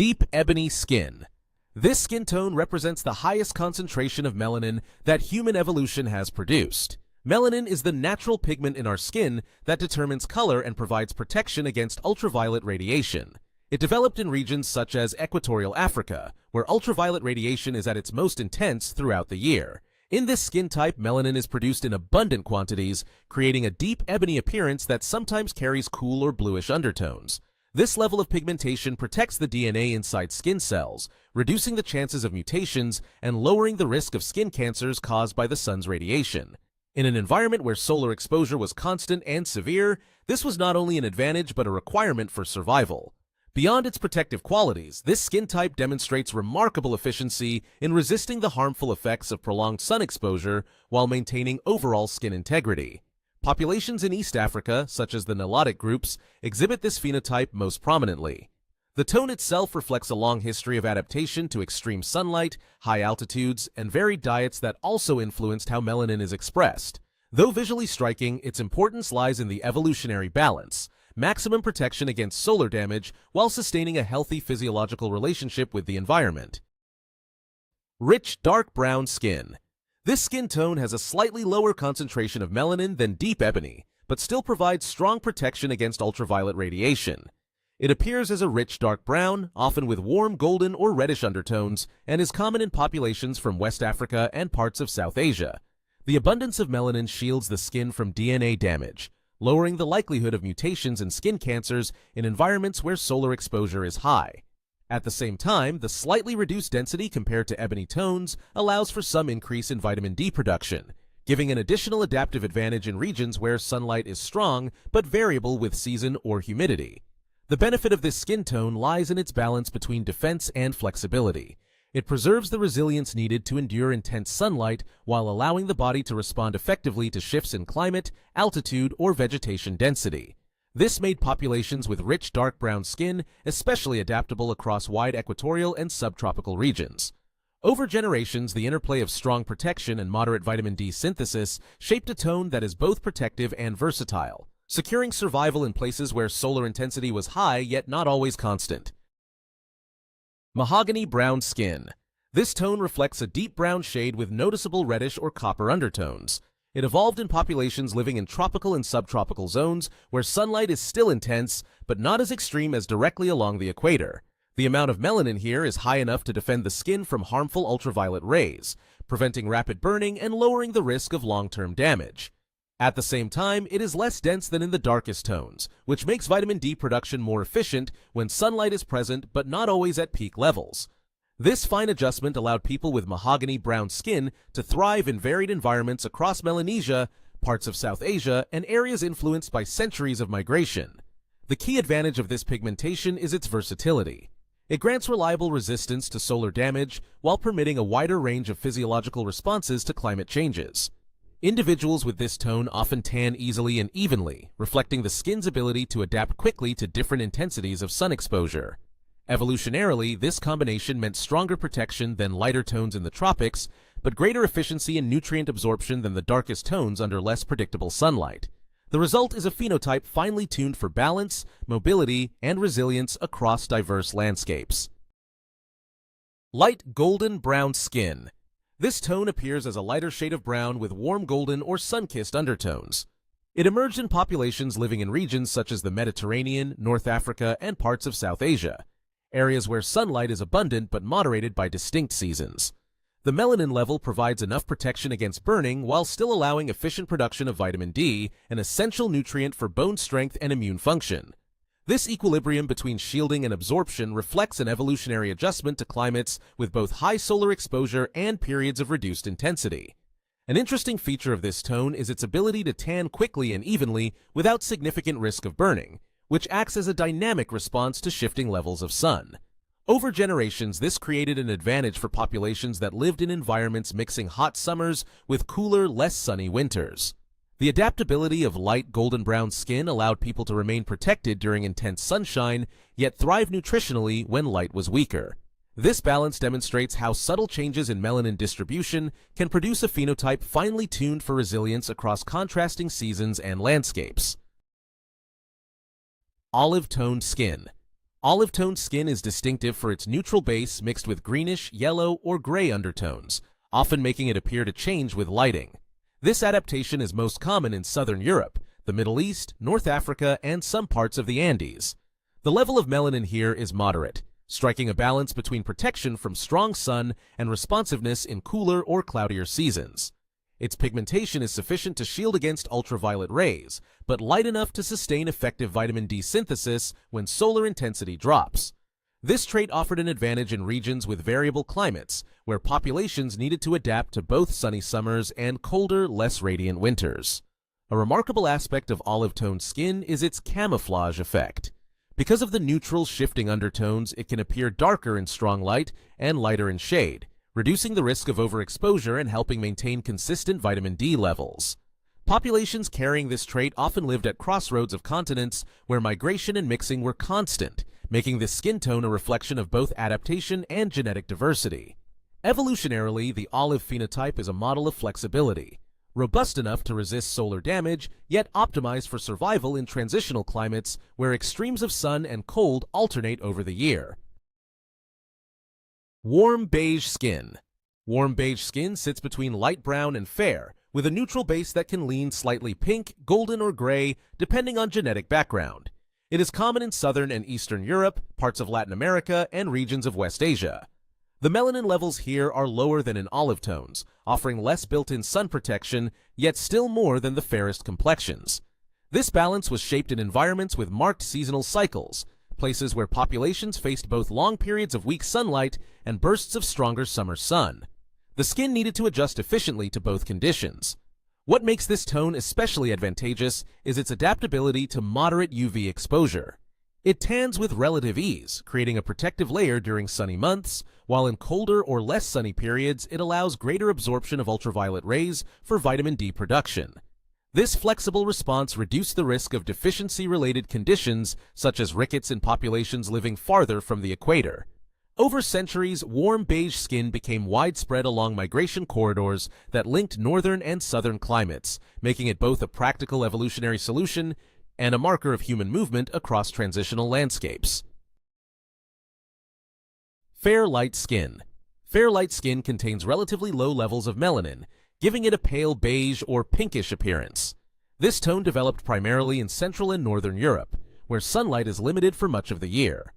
Deep ebony skin. This skin tone represents the highest concentration of melanin that human evolution has produced. Melanin is the natural pigment in our skin that determines color and provides protection against ultraviolet radiation. It developed in regions such as equatorial Africa, where ultraviolet radiation is at its most intense throughout the year. In this skin type, melanin is produced in abundant quantities, creating a deep ebony appearance that sometimes carries cool or bluish undertones. This level of pigmentation protects the DNA inside skin cells, reducing the chances of mutations and lowering the risk of skin cancers caused by the sun's radiation. In an environment where solar exposure was constant and severe, this was not only an advantage but a requirement for survival. Beyond its protective qualities, this skin type demonstrates remarkable efficiency in resisting the harmful effects of prolonged sun exposure while maintaining overall skin integrity. Populations in East Africa, such as the Nilotic groups, exhibit this phenotype most prominently. The tone itself reflects a long history of adaptation to extreme sunlight, high altitudes, and varied diets that also influenced how melanin is expressed. Though visually striking, its importance lies in the evolutionary balance, maximum protection against solar damage while sustaining a healthy physiological relationship with the environment. Rich dark brown skin. This skin tone has a slightly lower concentration of melanin than deep ebony, but still provides strong protection against ultraviolet radiation. It appears as a rich dark brown, often with warm golden or reddish undertones, and is common in populations from West Africa and parts of South Asia. The abundance of melanin shields the skin from DNA damage, lowering the likelihood of mutations and skin cancers in environments where solar exposure is high. At the same time, the slightly reduced density compared to ebony tones allows for some increase in vitamin D production, giving an additional adaptive advantage in regions where sunlight is strong but variable with season or humidity. The benefit of this skin tone lies in its balance between defense and flexibility. It preserves the resilience needed to endure intense sunlight while allowing the body to respond effectively to shifts in climate, altitude, or vegetation density. This made populations with rich dark brown skin especially adaptable across wide equatorial and subtropical regions. Over generations, the interplay of strong protection and moderate vitamin D synthesis shaped a tone that is both protective and versatile, securing survival in places where solar intensity was high yet not always constant. Mahogany brown skin. This tone reflects a deep brown shade with noticeable reddish or copper undertones. It evolved in populations living in tropical and subtropical zones where sunlight is still intense, but not as extreme as directly along the equator. The amount of melanin here is high enough to defend the skin from harmful ultraviolet rays, preventing rapid burning and lowering the risk of long-term damage. At the same time, it is less dense than in the darkest tones, which makes vitamin D production more efficient when sunlight is present but not always at peak levels. This fine adjustment allowed people with mahogany brown skin to thrive in varied environments across Melanesia, parts of South Asia, and areas influenced by centuries of migration. The key advantage of this pigmentation is its versatility. It grants reliable resistance to solar damage while permitting a wider range of physiological responses to climate changes. Individuals with this tone often tan easily and evenly, reflecting the skin's ability to adapt quickly to different intensities of sun exposure. Evolutionarily, this combination meant stronger protection than lighter tones in the tropics, but greater efficiency in nutrient absorption than the darkest tones under less predictable sunlight. The result is a phenotype finely tuned for balance, mobility, and resilience across diverse landscapes. Light golden brown skin. This tone appears as a lighter shade of brown with warm golden or sun-kissed undertones. It emerged in populations living in regions such as the Mediterranean, North Africa, and parts of South Asia, areas where sunlight is abundant but moderated by distinct seasons. The melanin level provides enough protection against burning while still allowing efficient production of vitamin D, an essential nutrient for bone strength and immune function. This equilibrium between shielding and absorption reflects an evolutionary adjustment to climates with both high solar exposure and periods of reduced intensity. An interesting feature of this tone is its ability to tan quickly and evenly without significant risk of burning, which acts as a dynamic response to shifting levels of sun. Over generations, this created an advantage for populations that lived in environments mixing hot summers with cooler, less sunny winters. The adaptability of light golden brown skin allowed people to remain protected during intense sunshine, yet thrive nutritionally when light was weaker. This balance demonstrates how subtle changes in melanin distribution can produce a phenotype finely tuned for resilience across contrasting seasons and landscapes. Olive-toned skin. Olive-toned skin is distinctive for its neutral base mixed with greenish, yellow, or gray undertones, often making it appear to change with lighting. This adaptation is most common in southern Europe, the Middle East, North Africa, and some parts of the Andes. The level of melanin here is moderate, striking a balance between protection from strong sun and responsiveness in cooler or cloudier seasons. Its pigmentation is sufficient to shield against ultraviolet rays, but light enough to sustain effective vitamin D synthesis when solar intensity drops. This trait offered an advantage in regions with variable climates, where populations needed to adapt to both sunny summers and colder, less radiant winters. A remarkable aspect of olive-toned skin is its camouflage effect. Because of the neutral, shifting undertones, it can appear darker in strong light and lighter in shade, reducing the risk of overexposure and helping maintain consistent vitamin D levels. Populations carrying this trait often lived at crossroads of continents where migration and mixing were constant, making this skin tone a reflection of both adaptation and genetic diversity. Evolutionarily, the olive phenotype is a model of flexibility, robust enough to resist solar damage, yet optimized for survival in transitional climates where extremes of sun and cold alternate over the year. Warm beige skin. Warm beige skin sits between light brown and fair, with a neutral base that can lean slightly pink, golden, or gray, depending on genetic background. It is common in southern and eastern Europe, parts of Latin America, and regions of West Asia. The melanin levels here are lower than in olive tones, offering less built-in sun protection, yet still more than the fairest complexions. This balance was shaped in environments with marked seasonal cycles, places where populations faced both long periods of weak sunlight and bursts of stronger summer sun. The skin needed to adjust efficiently to both conditions. What makes this tone especially advantageous is its adaptability to moderate UV exposure. It tans with relative ease, creating a protective layer during sunny months, while in colder or less sunny periods it allows greater absorption of ultraviolet rays for vitamin D production. This flexible response reduced the risk of deficiency-related conditions such as rickets in populations living farther from the equator. Over centuries, warm beige skin became widespread along migration corridors that linked northern and southern climates, making it both a practical evolutionary solution and a marker of human movement across transitional landscapes. Fair light skin. Fair light skin contains relatively low levels of melanin, giving it a pale beige or pinkish appearance. This tone developed primarily in Central and Northern Europe, where sunlight is limited for much of the year.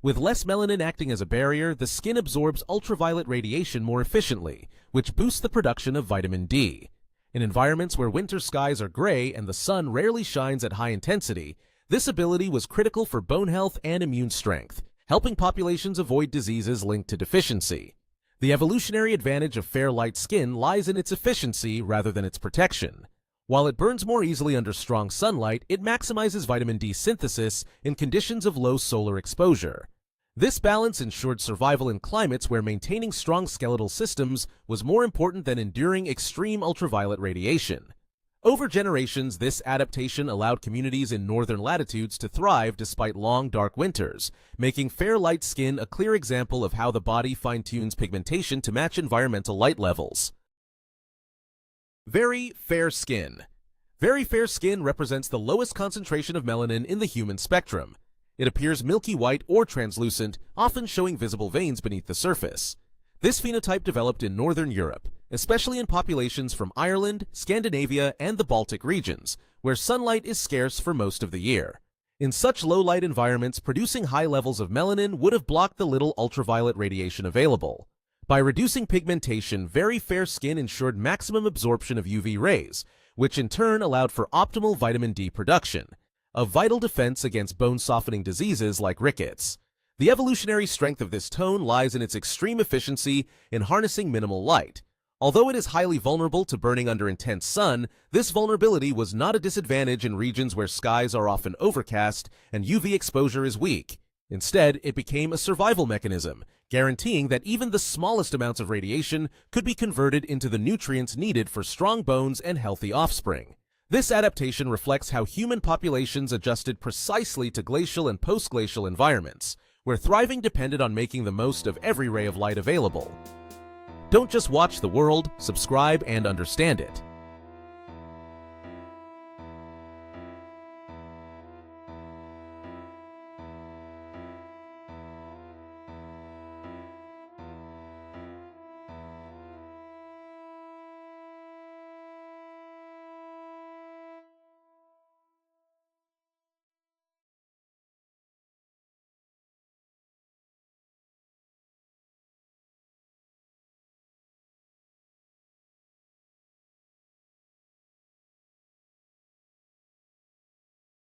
With less melanin acting as a barrier, the skin absorbs ultraviolet radiation more efficiently, which boosts the production of vitamin D. In environments where winter skies are gray and the sun rarely shines at high intensity, this ability was critical for bone health and immune strength, helping populations avoid diseases linked to deficiency. The evolutionary advantage of fair light skin lies in its efficiency rather than its protection. While it burns more easily under strong sunlight, it maximizes vitamin D synthesis in conditions of low solar exposure. This balance ensured survival in climates where maintaining strong skeletal systems was more important than enduring extreme ultraviolet radiation. Over generations, this adaptation allowed communities in northern latitudes to thrive despite long, dark winters, making fair light skin a clear example of how the body fine-tunes pigmentation to match environmental light levels. Very fair skin. Very fair skin represents the lowest concentration of melanin in the human spectrum. It appears milky white or translucent, often showing visible veins beneath the surface. This phenotype developed in Northern Europe, especially in populations from Ireland, Scandinavia, and the Baltic regions, where sunlight is scarce for most of the year. In such low-light environments, producing high levels of melanin would have blocked the little ultraviolet radiation available. By reducing pigmentation, very fair skin ensured maximum absorption of UV rays, which in turn allowed for optimal vitamin D production, a vital defense against bone-softening diseases like rickets. The evolutionary strength of this tone lies in its extreme efficiency in harnessing minimal light. Although it is highly vulnerable to burning under intense sun, this vulnerability was not a disadvantage in regions where skies are often overcast and UV exposure is weak. Instead, it became a survival mechanism, guaranteeing that even the smallest amounts of radiation could be converted into the nutrients needed for strong bones and healthy offspring. This adaptation reflects how human populations adjusted precisely to glacial and post-glacial environments, where thriving depended on making the most of every ray of light available. Don't just watch the world, subscribe and understand it.